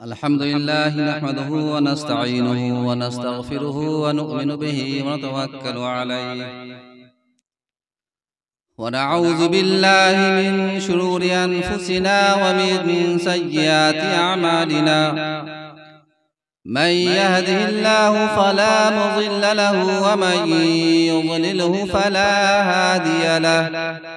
अल्हम्दुलिल्लाह नहमदुहु व नस्तईनुहु व नस्तगफिरुहु व नु'मिनु बिही व नतवक्कलु अलैहि व नऊज़ु बिल्लाहि मिन शुरूरि अनफुसिना व मिन सय्यिआति अअमालिना मन यहदिहिल्लाहु फला मुज़िल्ल लहु व मन युज़लिलहु फला हादिय लहु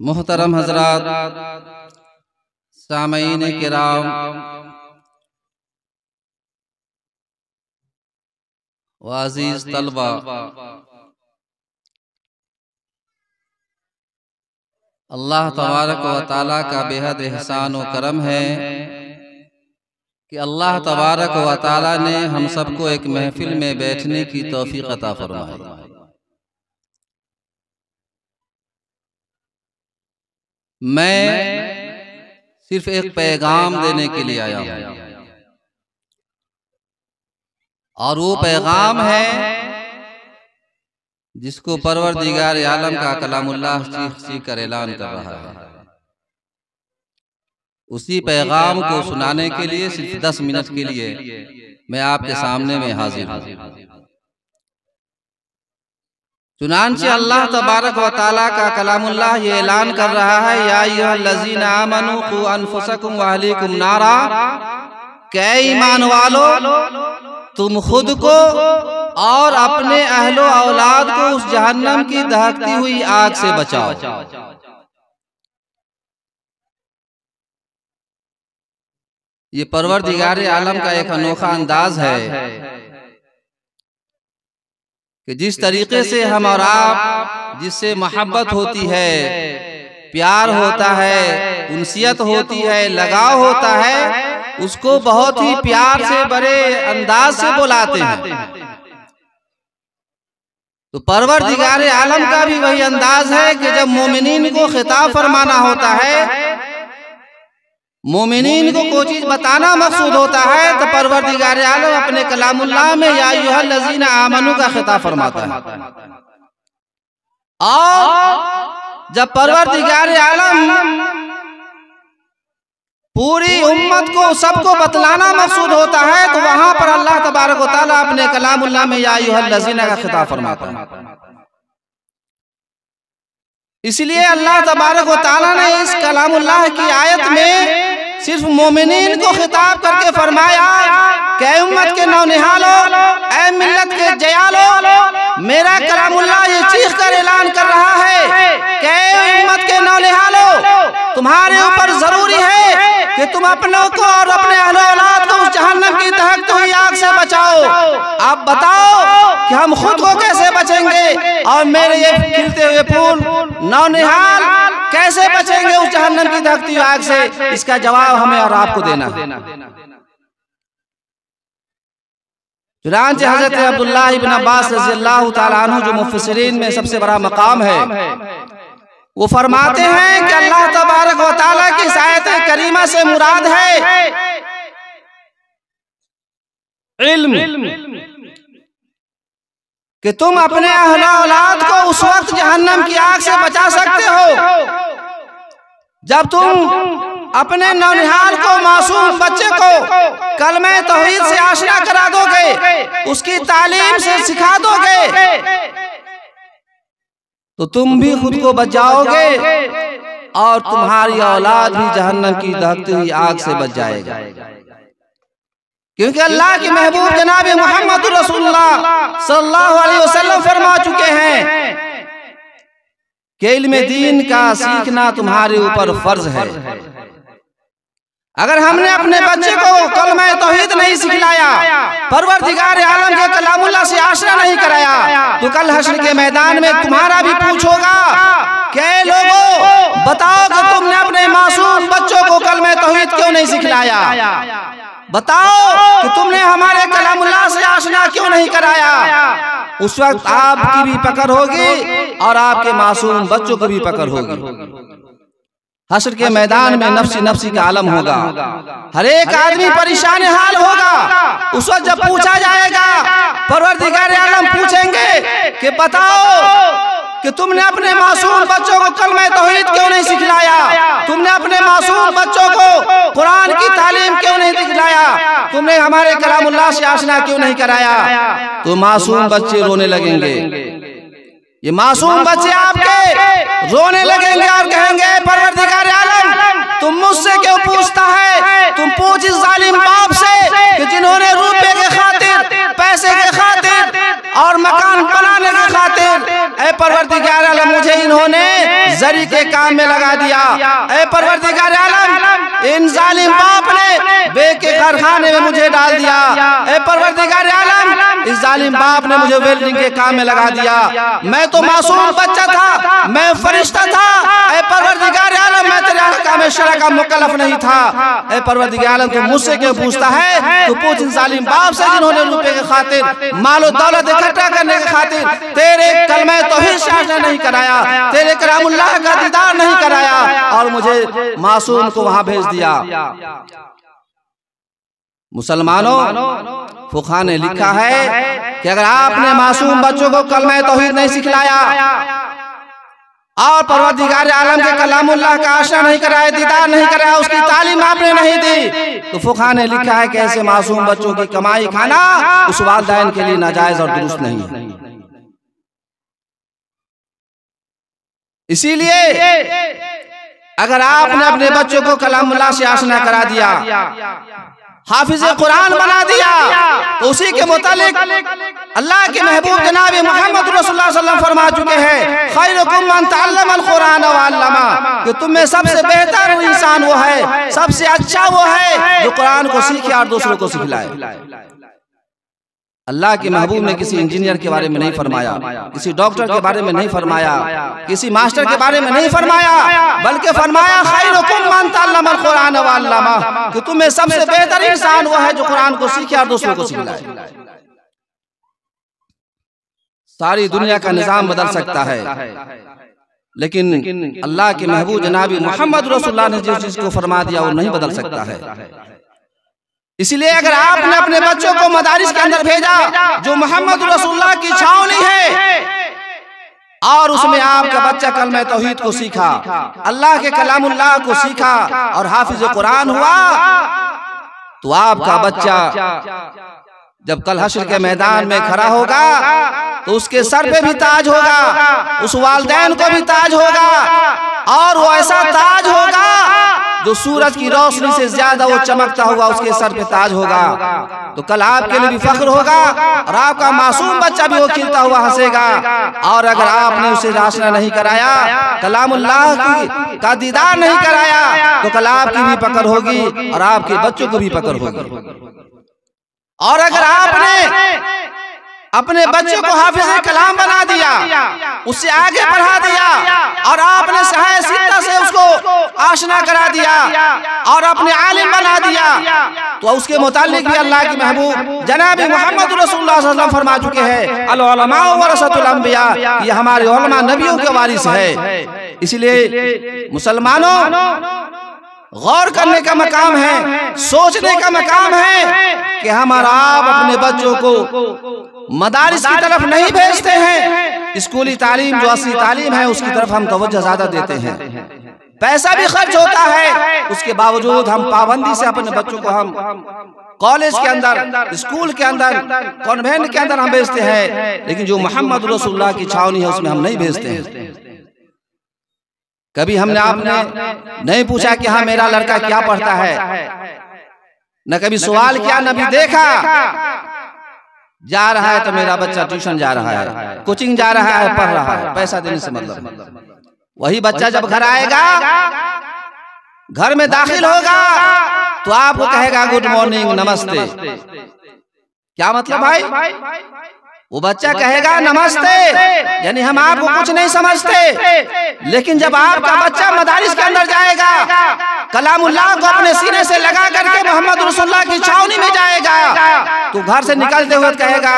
मुहतरम हजरात, सामईन किराम व अजीज तलबा, अल्लाह तबारक व तआला का बेहद एहसान व करम है कि अल्लाह तबारक व तआला ने हम सबको एक महफिल में बैठने की तौफीक अता फरमाई। मैं सिर्फ एक पैगाम देने के लिए आया हूँ और वो पैगाम है जिसको परवरदिगार आलम का कलामुल्लाह चीख चीख कर ऐलान कर रहा है। उसी पैगाम को सुनाने के लिए सिर्फ 10 मिनट के लिए मैं आपके सामने में हाजिर हूँ। चुनांचे अल्लाह तबारक व तआला का कलामुल्लाह ये ऐलान कर रहा है, या अय्युहल्लज़ीना आमनू कू अनफुसकुम व अहलीकुम नारा, कै ईमान वालो तुम खुद को और अपने अहलो औलाद को उस जहन्नम की दहकती हुई आग से बचाओ। ये परवरदिगार आलम का एक अनोखा अंदाज है कि जिस तरीके से हम और आप, जिससे मोहब्बत होती है, प्यार होता है, उनसियत होती है, लगाव होता है, उसको बहुत ही प्यार से बड़े अंदाज से बुलाते हैं। तो परवरदिगार आलम का भी वही अंदाज है कि जब मोमिनीन को खिताब फरमाना होता है, मोमिनीन को कोई चीज बताना मकसूद होता है, तो परवरदिगार आलम अपने कलामुल्लाह में या अय्युहल्लज़ीना आमनू का खिताब फरमाता है। और जब परवरदिगार आलम पूरी उम्मत को, सबको बतलाना मकसूद होता है, तो वहां पर अल्लाह तबारक व तआला अपने कलामुल्लाह में या अय्युहल्लज़ीना का खिताब फरमाता है। इसलिए अल्लाह तबारक व तआला ने इस कलामुल्लाह की आयत में सिर्फ मोमिनीन को खिताब करके फरमाया कि उम्मत के नौनिहालो, ऐ मिल्लत के जयालो, मेरा कलामुल्लाह ये चीख कर ऐलान कर रहा है कि उम्मत के नौनिहालो, तुम्हारे ऊपर जरूरी है कि तुम अपनों को और अपने अहले औलाद को उस जहन्नम की दहकती हुई आग से बचाओ। आप बताओ कि हम खुद को कैसे बचेंगे और मेरे ये खिलते हुए फूल नौनिहाल कैसे बचेंगे उस जहन्नम की दहकती हुई आग से? इसका जवाब हमें और आपको देना है। चुनांचे हजरत अब्दुल्लाह इब्न अब्बास रज़ियल्लाहु ताला अन्हु, जो मुफस्सिरीन में सबसे बड़ा मकाम है, वो फरमाते हैं कि अल्लाह तबारक व तआला की इस आयत करीमा से मुराद है इल्म, कि तुम अपने अहले औलाद को उस वक्त जहन्नम की आग से बचा सकते हो जब तुम अपने नौनिहाल को, मासूम बच्चे को कलमे तौहीद से आशना करा दोगे, उसकी तालीम से सिखा दोगे, तो तुम भी खुद को बच जाओगे और तुम्हारी औलाद भी जहन्नम की दहकती हुई आग से बच जाएगा। क्योंकि अल्लाह के महबूब जनाब मोहम्मद रसूलुल्लाह सल्लल्लाहु अलैहि वसल्लम फरमा चुके हैं कि इल्म दीन का सीखना तुम्हारे ऊपर फर्ज है। अगर हमने अपने बच्चे को कलमा तौहीद नहीं सिखलाया, परवरदिगार आलम के कलामुल्लाह से आशना नहीं कराया, तो कल हश्र के मैदान में तुम्हारा भी पूछोगा क्या लोगों बताओ कि तुमने अपने मासूम बच्चों को कलमा तौहीद क्यों नहीं सिखलाया, बताओ कि तुमने हमारे कलामुल्लाह से आशना क्यों नहीं कराया। उस वक्त आपकी भी पकड़ होगी और आपके मासूम बच्चों की भी पकड़ होगी। हश्र के मैदान में नफ्सी नफ्सी का आलम होगा, हर एक आदमी परेशान हाल होगा। उस वक्त जब पूछा जाएगा, परवरदिगार आलम पूछेंगे कि बताओ कि तुमने अपने मासूम बच्चों को कलमा तौहीद क्यों नहीं सिखलाया, तुमने अपने मासूम बच्चों को कुरान की तालीम क्यों नहीं सिखलाया, तुमने हमारे कलामुल्लाह से आशना क्यों नहीं कराया। तो मासूम बच्चे रोने लगेंगे, ये मासूम बच्चे आपके रोने लगेंगे और कहेंगे परवरदिगार आलम तुम मुझसे क्यों पूछता है, तुम पूछ इस जालिम बाप से कि जिन्होंने रुपए के खातिर, पैसे के खातिर और मकान बनाने के खातिर, ऐ परवरदिगार आलम मुझे इन्होंने जरी के काम में लगा दिया। ऐ परवरदिगार आलम इन जालिम बाप ने बे के कारखाने में मुझे डाल दिया। ऐ परवरदिगार आलम इस जालिम बाप ने मुझे वेल्डिंग के काम में लगा दिया। मैं तो मासूम बच्चा था, मैं फरिश्ता था। ऐ परवरदिगार आलम मैं तेरे अहकाम शरअ का मुकल्लफ नहीं था। ऐ परवरदिगार आलम तू मुझसे क्यों पूछता है, तू पूछ इन जालिम बाप से जिन्होंने रुपए के खातिर, मालो दौलत इकट्ठा करने के खातिर तेरे कलमा तौहीद से आशना नहीं कराया, तेरे कलामुल्लाह का दीदार नहीं कराया और मुझे मासूम को वहां भेज दिया। मुसलमानों, फुक़हा ने लिखा है कि अगर आपने मासूम बच्चों को कलमा तौहीद नहीं सिखलाया और परवरदिगार आलम के कलामुल्लाह का आशना नहीं कराया, दीदार नहीं कराया, उसकी तालीम आपने नहीं दी, तो फुक़हा ने लिखा है कि ऐसे मासूम बच्चों की कमाई खाना उस वालिदैन के लिए नाजायज और दुरुस्त नहीं है। इसीलिए अगर आपने अपने बच्चों को कलामुल्लाह से आशना करा दिया, हाफिज कुरान बना दिया, तो उसी के मुतालिक अल्लाह के महबूब जनाब मोहम्मद रसूलुल्लाह सल्लल्लाहु अलैहि वसल्लम फरमा चुके हैं खैरुकुम मन तअल्लमल कुरान व अल्लमा, कि तुम में सबसे बेहतर इंसान वो है, सबसे अच्छा वो है जो कुरान को सीखे और दूसरों को सिखलाए। अल्लाह के महबूब ने किसी इंजीनियर के बारे में नहीं फरमाया, किसी डॉक्टर के बारे में नहीं फरमाया, किसी मास्टर के बारे में नहीं फरमाया, बल्कि फरमाया खैरुकुम मन तअल्लमल कुरान व अल्लमा, कि तुम में सबसे बेहतर इंसान वो है जो कुरान को सीखे और दूसरों को सिखलाए। सारी दुनिया का निजाम बदल सकता है, लेकिन अल्लाह के महबूब जनाब मोहम्मद रसूलुल्लाह ने जिस चीज को फरमा दिया वो नहीं बदल सकता है। इसलिए अगर आपने अपने बच्चों को मदारिस के अंदर भेजा जो मोहम्मद रसूलुल्लाह की छावनी है और उसमें आपका बच्चा कलमा तौहीद को सीखा, अल्लाह के कलामुल्लाह को सीखा और हाफिज कुरान हुआ, तो आपका बच्चा जब कल हश्र के मैदान में खड़ा होगा तो उसके सर पे भी ताज होगा, उस वालिदैन को भी ताज होगा, और वो ऐसा ताज होगा जो सूरज की रोशनी से ज्यादा वो चमकता हुआ उसके सर पे ताज होगा। तो कल आपके लिए भी फख्र होगा और आपका मासूम बच्चा भी वो खिलता हुआ हंसेगा। और अगर आपने उसे आशना नहीं कराया, कलामुल्लाह का दीदार नहीं कराया, तो कल आपकी भी पकड़ होगी और आपके बच्चों को भी पकड़ होगी। और अगर आपने अपने बच्चों को हाफिज कलाम बना दिया, उससे आगे बढ़ा दिया और आपने सहाय सिद्धा से उसको आशना करा दिया और अपने आलिम बना दिया, तो उसके मुतालिक भी अल्लाह के महबूब जनाब मोहम्मद रसूलुल्लाह सल्लल्लाहु अलैहि वसल्लम फरमा चुके हैं अल उलमा वरसतुल अंबिया, ये हमारे उलमा नबियों के वारिस है। इसलिए मुसलमानों, गौर करने का मकाम है, सोचने का मकाम है कि हम और आप अपने बच्चों को मदारिस की तरफ नहीं भेजते हैं। स्कूली तालीम जो असली तालीम है उसकी तरफ हम तवज्जो ज्यादा देते हैं, पैसा भी खर्च होता है, उसके बावजूद हम पाबंदी से अपने बच्चों को हम कॉलेज के अंदर, स्कूल के अंदर, कॉन्वेंट के अंदर हम भेजते हैं, लेकिन जो मोहम्मद रसूलुल्लाह की छावनी है उसमें हम नहीं भेजते हैं। कभी हमने आपने नहीं पूछा कि हाँ मेरा लड़का क्या पढ़ता है, न कभी सवाल किया, न भी देखा। जा रहा है तो मेरा बच्चा ट्यूशन जा रहा है, कोचिंग जा रहा है, पढ़ रहा है, पैसा देने से मतलब। वही बच्चा जब घर आएगा, घर में दाखिल होगा तो आपको कहेगा गुड मॉर्निंग, नमस्ते। क्या मतलब भाई? वो बच्चा कहेगा नमस्ते, यानी हम आपको कुछ नहीं समझते। लेकिन जब आपका बच्चा मदारिस के अंदर जाएगा, कलामुल्लाह को अपने सीने से लगा करके मोहम्मद रसूलुल्लाह की छावनी में जाएगा, तो घर से निकलते हुए कहेगा,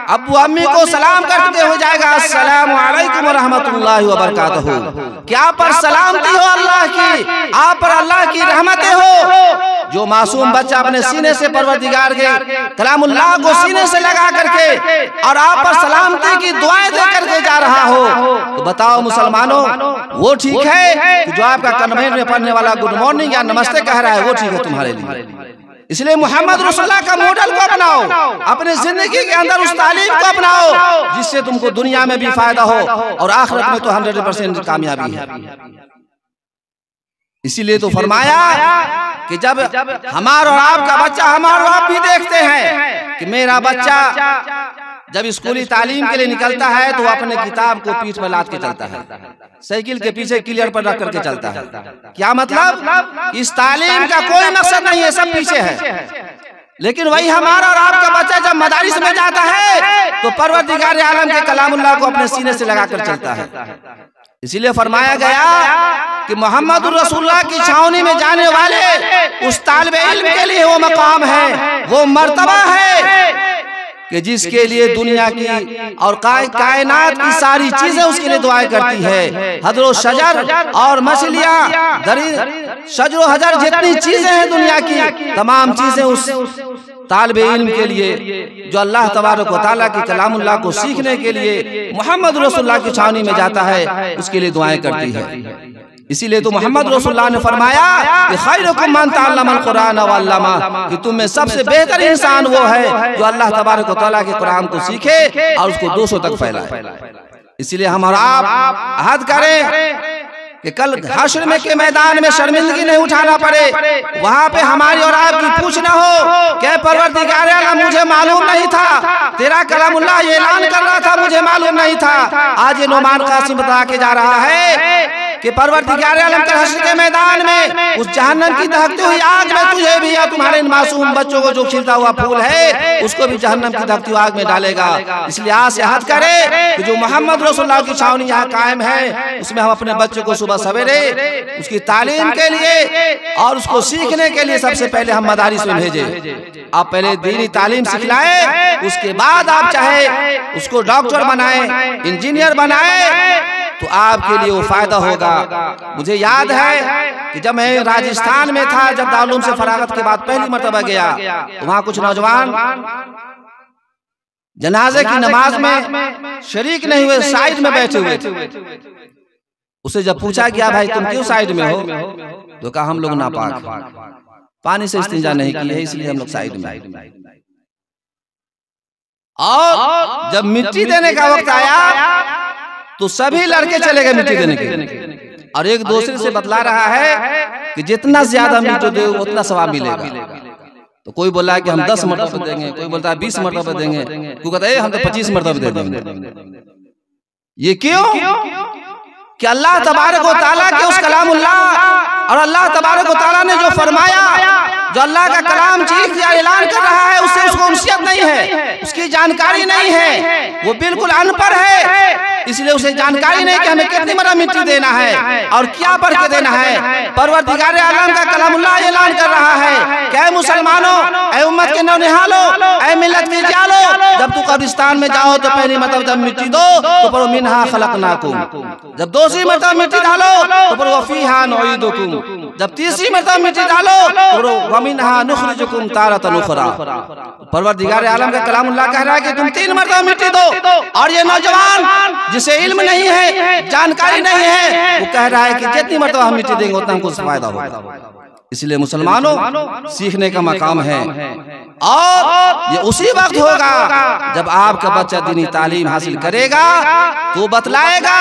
अब्बू अम्मी को सलाम करते हुए जाएगा, अस्सलामु अलैकुम रहमतुल्लाहि व बरकातहू। क्या पर सलामती हो अल्लाह की, आप पर अल्लाह की रहमतें हो। जो मासूम बच्चा अपने सीने से परवरदिगार के कलामुल्लाह को सीने से लगा करके और आप पर सलामती की दुआएं दे करके जा रहा हो, तो बताओ मुसलमानों, वो ठीक है कि जो आपका कन्वेंट में पढ़ने वाला गुड मॉर्निंग या नमस्ते कह रहा है, वो ठीक है तुम्हारे लिए? इसलिए मोहम्मद रसूलुल्लाह का मॉडल को अपनाओ, अपने जिंदगी के अंदर उस तालीम को अपनाओ जिससे तुमको दुनिया में भी फायदा हो और आखिरत में तो 100% कामयाबी है। इसीलिए तो फरमाया कि जब हमारा और आपका बच्चा, हमारा आप भी देखते हैं कि मेरा बच्चा जब स्कूली तालीम के लिए निकलता है तो अपने किताब को पीठ पर लाद के चलता है, साइकिल के पीछे क्लियर पर रख करके चलता है। क्या मतलब? इस तालीम का कोई मकसद नहीं है, सब पीछे है। लेकिन वही हमारा और आपका बच्चा जब मदारिस में जाता है तो परवरदिगार आलम के कलामुल्लाह को अपने सीने से लगाकर चलता है। इसीलिए फरमाया गया कि मोहम्मद रसूलुल्लाह की छावनी में जाने वाले उस तालिब इल्म के लिए वो मकाम है, वो मर्तबा है कि जिसके लिए दुनिया की और कायनात की सारी चीजें उसके लिए दुआएं करती है। हजरो शजर और मछलियां, शजरो हजर जितनी चीजें हैं दुनिया की, तमाम चीजें उस तालिब इल्म के लिए जो अल्लाह तबारक व तआला की कलामुल्लाह को सीखने के लिए मोहम्मद रसूलुल्लाह की छावनी में जाता है, उसके लिए दुआएं करती है। इसीलिए तो मोहम्मद रसूलुल्लाह ने फरमाया कि खैरुकुम मन तअल्लमल कुरान व अल्लमा, कि तुम में सबसे बेहतर इंसान वो है जो अल्लाह तबारक व तआला के कुरान को सीखे और उसको दूसरों तक फैलाए। इसीलिए हम और आप अहद करें कि कल हश्र में के मैदान में शर्मिंदगी नहीं उठाना पड़े, वहाँ पे हमारी और आपकी पूछ न हो कि परवरदिगार आलम मुझे मालूम नहीं था, तेरा कलामुल्लाह ये ऐलान कर रहा था, मुझे मालूम नहीं था। आज ये नोमान कासिम बता के जा रहा है कि परवरदिगार आलम कल हश्र के मैदान में उस जहन्नम की दहकती हुई आग में तुझे भी या तुम्हारे इन मासूम बच्चों को जो खिलता हुआ फूल है उसको भी जहन्नम की दहकती हुई आग में डालेगा। इसलिए आज से अहद करे कि जो मोहम्मद रसूलुल्लाह की छावनी यहाँ कायम है, उसमें हम अपने बच्चों को सुबह सवेरे उसकी तालीम के लिए और उसको सीखने के लिए सबसे पहले हम मदारिस में भेजे। आप पहले दीनी तालीम सिखलाए, उसके बाद आप चाहे उसको डॉक्टर बनाए, इंजीनियर बनाए, तो आपके लिए वो फायदा होगा। मुझे याद है कि जब मैं राजस्थान में था, जब दारुल उलूम से फरागत के बाद पहली मर्तबा गया, तो वहाँ कुछ नौजवान जनाजे की नमाज में शरीक नहीं हुए, साइड में बैठे हुए थे। उसे जब पूछा गया भाई तुम क्यों साइड में हो, तो कहा हम लोग नापाक, पानी से इस्तिंजा नहीं किए इसलिए हम लोग साइड में। और जब मिट्टी देने का वक्त आया तो सभी लड़के चले गए मिट्टी देने के, और एक दूसरे से बतला रहा है कि जितना ज्यादा मिट्टी दे उतना सवाब मिलेगा। तो कोई बोला कि हम 10 मरतबा देंगे, कोई बोलता है 20 मरतबा देंगे, कोई कहता है हम तो 25 मरतबा दे देंगे। ये क्यों? कि अल्लाह तबारक व तआला के उस कलामुल्लाह और अल्लाह तबारक व तआला ने जो फरमाया, जो अल्लाह का कलाम चीख या ऐलान कर रहा है, उससे उसको उनसियत नहीं है, उसकी जानकारी नहीं है, वो बिल्कुल अनपढ़ है। इसलिए उसे जानकारी नहीं कि हमें कितनी मरतबा मिट्टी देना है और क्या पढ़ के देना है। परवरदिगार आलम का कलामुल्लाह ऐलान कर रहा है कि मुसलमानों, ऐ उम्मत के नौनिहालो, ऐ मिल्लत के जालो, जब तू कब्रिस्तान में जाओ तो पहली मरतबा जब मिट्टी दो तो पढ़ो मिन्हा खलकनाकुम, जब दूसरी मरतबा मिट्टी डालो तो पढ़ो वफीहा नुईदुकुम, जब तीसरी मरतबा मिट्टी डालो तो पढ़ो वमिन्हा नुखरिजुकुम तारतन उखरा। परवरदिगार आलम का कलामुल्लाह कह रहा है कि तुम 3 मरतबा मिट्टी दो, और ये नौजवान जिसे इल्म नहीं है, जानकारी नहीं है, वो कह रहा है कि जितनी मरतबा हम मिट्टी देंगे उतना हमको फायदा होगा। इसलिए मुसलमानों, सीखने का मकाम है और ये उसी वक्त होगा जब आपका बच्चा दीनी तालीम हासिल करेगा तो बतलाएगा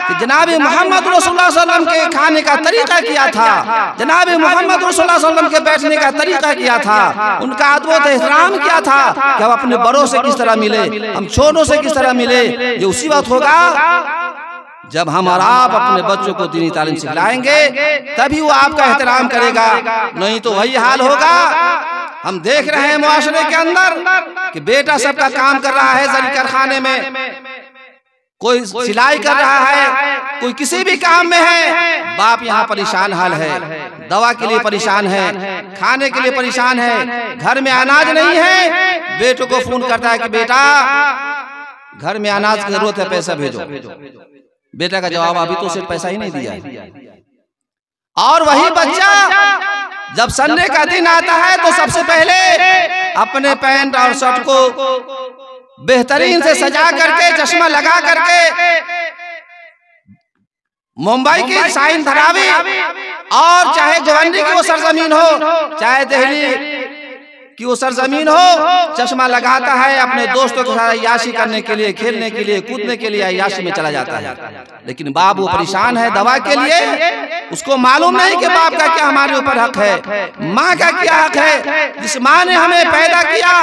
कि जनाब मोहम्मद रसूलुल्लाह सल्लल्लाहु अलैहि वसल्लम के खाने का तरीका क्या था, जनाब मोहम्मद रसूलुल्लाह सल्लल्लाहु अलैहि वसल्लम के बैठने का तरीका क्या था, उनका अदब एहतराम क्या था, कि हम अपने बड़ों से किस तरह मिले, हम छोटों से किस तरह मिले। ये उसी वक्त होगा जब हम और आप अपने बच्चों को दीनी तालीम सिखलाएंगे, तभी वो आपका एहतराम करेगा, नहीं तो वही हाल होगा। हम देख रहे हैं मुआशरे के अंदर कि बेटा सबका काम कर रहा है जरी कारखाने में, कोई सिलाई कर रहा है, कोई किसी भी काम में है, बाप यहाँ परेशान हाल है, दवा के लिए परेशान है, खाने के लिए परेशान है, घर में अनाज नहीं है, बेटों को फोन करता है कि बेटा घर में अनाज की जरूरत है, पैसा भेजो। बेटा का जवाब अभी तो सिर्फ पैसा ही नहीं दिया है। और वही बच्चा जब संडे का दिन आता है तो सबसे पहले अपने पैंट और शर्ट को बेहतरीन से सजा करके, चश्मा लगा करके, मुंबई की शाहीन धरावी और चाहे जवानी की वो सरजमीन हो, चाहे दिल्ली कि वो सरजमीन हो, चश्मा लगाता है, अपने दोस्तों के साथ अय्याशी करने के लिए, खेलने के लिए, कूदने के लिए अय्याशी में चला जाता है। लेकिन बाप वो परेशान है दवा के लिए, उसको मालूम नहीं कि बाप का क्या हमारे ऊपर हक है, माँ का क्या हक है, जिस माँ ने हमें पैदा किया,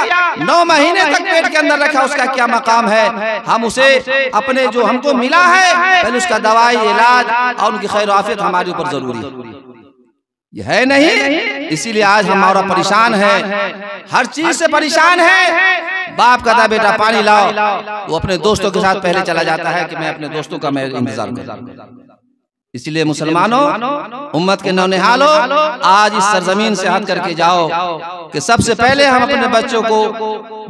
9 महीने तक पेट के अंदर रखा, उसका क्या मकाम है। हम उसे अपने जो हमको मिला है पहले उसका दवाई, इलाज और उनकी खैर आफियत हमारे ऊपर जरूरी है, ये है नहीं। इसीलिए आज हमारा परेशान है, हर चीज से परेशान है। बाप कहता बेटा पानी लाओ, वो अपने दोस्तों के साथ पहले चला जाता है कि मैं अपने दोस्तों का मैं इंतजार करूं। इसलिए मुसलमानों, उम्मत के नौनिहालों, आज इस सरजमीन से हट करके जाओ कि सबसे पहले हम अपने बच्चों को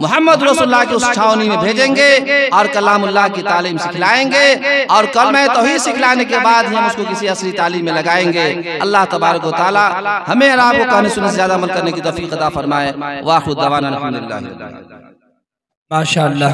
मोहम्मद रसूलुल्लाह की उस छावनी में भेजेंगे और कलामुल्लाह की तालीम सिखलाएंगे, और कलमा तौहीद सिखलाने के बाद ही हम उसको किसी असली तालीम में लगाएंगे। अल्लाह तबारक व तआला हमें और आपको कहने सुनने से ज्यादा अमल करने की तौफीक अता फरमाए। वाखिर दवाना अल्हम्दुलिल्लाह। माशाअल्लाह।